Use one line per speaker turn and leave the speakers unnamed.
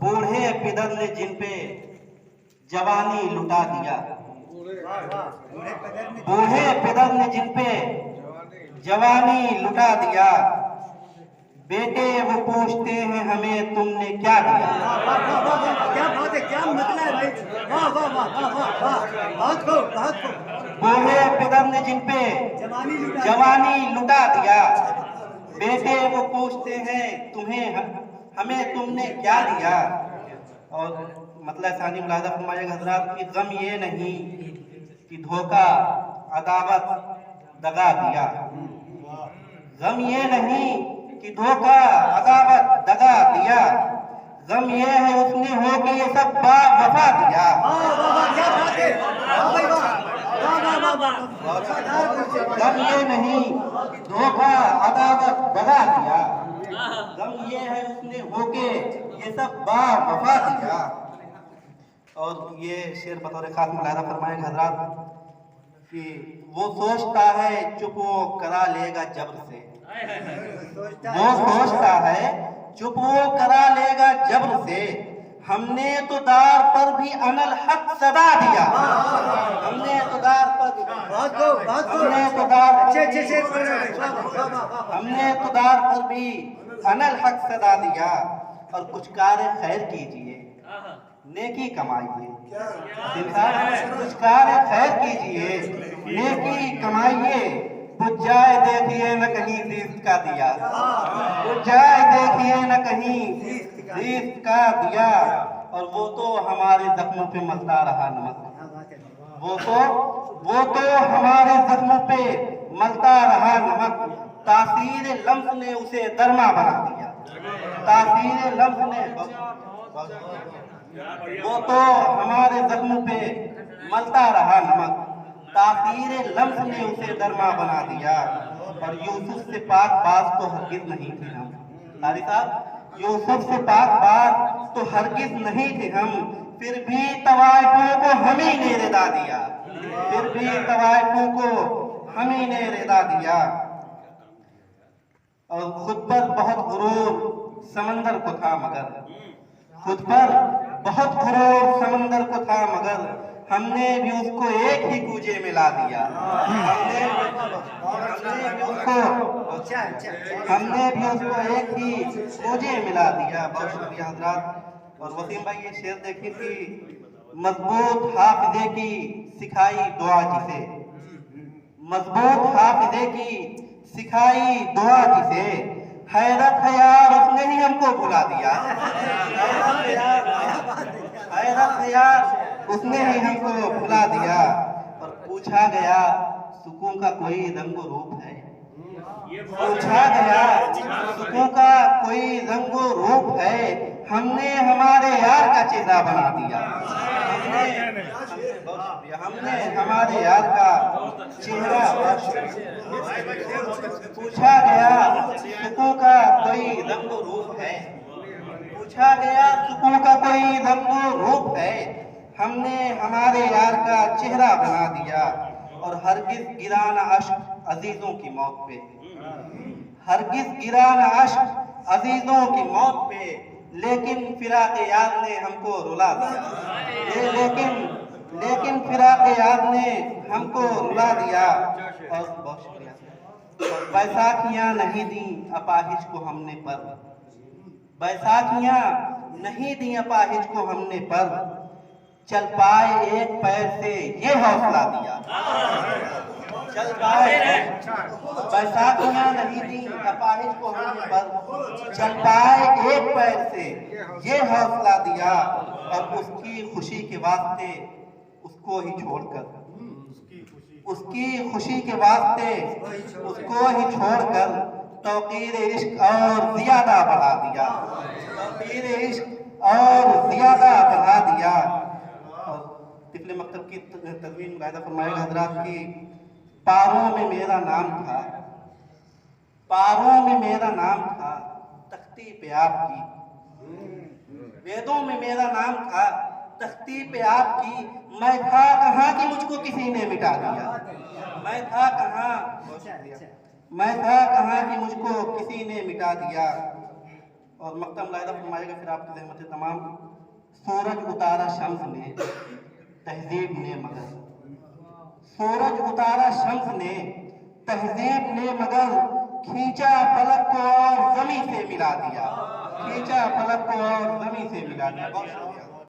बूढ़े पिदर ने जिन पे जवानी लुटा दिया, बूढ़े पिदर ने जिन पे जवानी लुटा दिया, बेटे वो पूछते हैं हमें तुमने क्या दिया।
क्या बात है, क्या मतलब है भाई, वाह वाह वाह वाह वाह, बहुत खूब बहुत खूब।
बूढ़े पिदर ने जिन पे जवानी लुटा दिया, बेटे वो पूछते हैं हमें तुमने क्या दिया। और मतलब सानी मुलाजा फरमाएगा हजरात की गम ये नहीं कि धोखा अदावत दगा दिया, गम ये नहीं कि धोखा अदावत दगा दिया, गम ये है उसने हो के ये सब वफा दिया। गम ये नहीं धोखा अदावत दगा दिया, गम ये है उसने होके ये सब वफा दिया। और ये शेर बतौर खास मुलाहिजा फरमाएंगे हजरात कि वो सोचता है चुप वो करा लेगा जब्र से, वो सोचता है चुप वो करा लेगा जब्र से, हमने तो दार पर भी अनल हक सदा दिया, हमने तो दार पर भी अनल हक सदा दिया। और कुछ कार्य खैर कीजिए नेकी कमाइए, कुछ कार्य खैर कीजिए नेकी कमाइए, बुझ जाए देखिए न कहीं रीत का दिया, बुझ जाए देखिए न कहीं रीत का दिया। और वो तो हमारे जख्मों पे मलता रहा नमक, वो तो हमारे जख्मों पे मलता रहा नमक, तासीर लम्स ने उसे दरमा बना दिया, तासीर लम्स ने वो तो हमारे जख्मों पे मलता रहा नमक, तासीर लम्स ने उसे दरमा बना दिया। और यूसुफ से पाक बात तो हरगिज नहीं थे हम, तारी साहब यूसुफ से पाक बात तो हरगिज नहीं थे हम, फिर भी तवाइफों को हम ही ने रिदा दिया, फिर भी तवाइफों को हम ही ने रिदा दिया। और खुद पर बहुत गुरूर समंदर को था मगर, खुद पर बहुत गुरूर समंदर को था मगर, हमने भी उसको एक ही कूजे में ला दिया, हमने भी उसको एक ही कूजे में ला दिया। बहुत शुक्रिया हजरात। और वसीम भाई ये शेर देखी थी, मजबूत हाफिजे की सिखाई दुआ जिसे, मजबूत हाफिजे की सिखाई दुआ जिसे, हैरत है यार उसने ही हमको भुला दिया, हैरत है यार उसने ही हमको भुला दिया। और पूछा गया सुकून का कोई रंग रूप है, पूछा गया सुकून का कोई रंग रूप है, हमने हमारे यार का चेहरा बना दिया, हमने हमारे यार का चेहरा। पूछा गया सुकून का कोई रंग रूप है, पूछा गया सुकून का कोई रंग रूप है, हमने हमारे यार का चेहरा बना दिया। और हरगिज गिरा न अश्क अजीजों की मौत पे, हरगिज गिरा न अश्क अजीजों की मौत पे, लेकिन फिराक यार ने हमको रुला दिया, लेकिन फिराक यार ने हमको रुला दिया। और बहुत शुक्रिया। बैसाखियां नहीं दी अपाहिज को हमने पर, बैसाखियां नहीं दी अपाहिज को हमने पर, चल पाए एक पैर से ये हौसला दिया, चल पाए बैसाखियां नहीं दी अपाहिज को हमने पर, चल पाए एक पैर से ये हौसला दिया। और उसकी खुशी के वास्ते उसको ही छोड़कर, उसकी खुशी के वास्ते उसको ही छोड़कर, तौकीर इश्क और ज्यादा बढ़ा दिया, तौकीर इश्क और ज्यादा बढ़ा दिया। तिफले मकतब की तदवीन मुलाहिजा फरमाएगा हजरात की, पारों में मेरा नाम था, पारों में मेरा नाम था, तख्ती पे आपकी, वेदों में मेरा नाम था, तख्ती पे आपकी, मैं था कहाँ कि मुझको किसी ने मिटा दिया, मैं था कहाँ कि मुझको किसी ने मिटा दिया। और मकतम लायदा फरमाएगा फिर आपकी रहमत तमाम। सूरज उतारा शम्स ने तहजीब ने मगर, सूरज उतारा शम्स ने तहजीब ने मगर, खींचा फलक को और जमी से मिला दिया, खींचा फलक को और जमी से मिला दिया। बहुत शुक्रिया।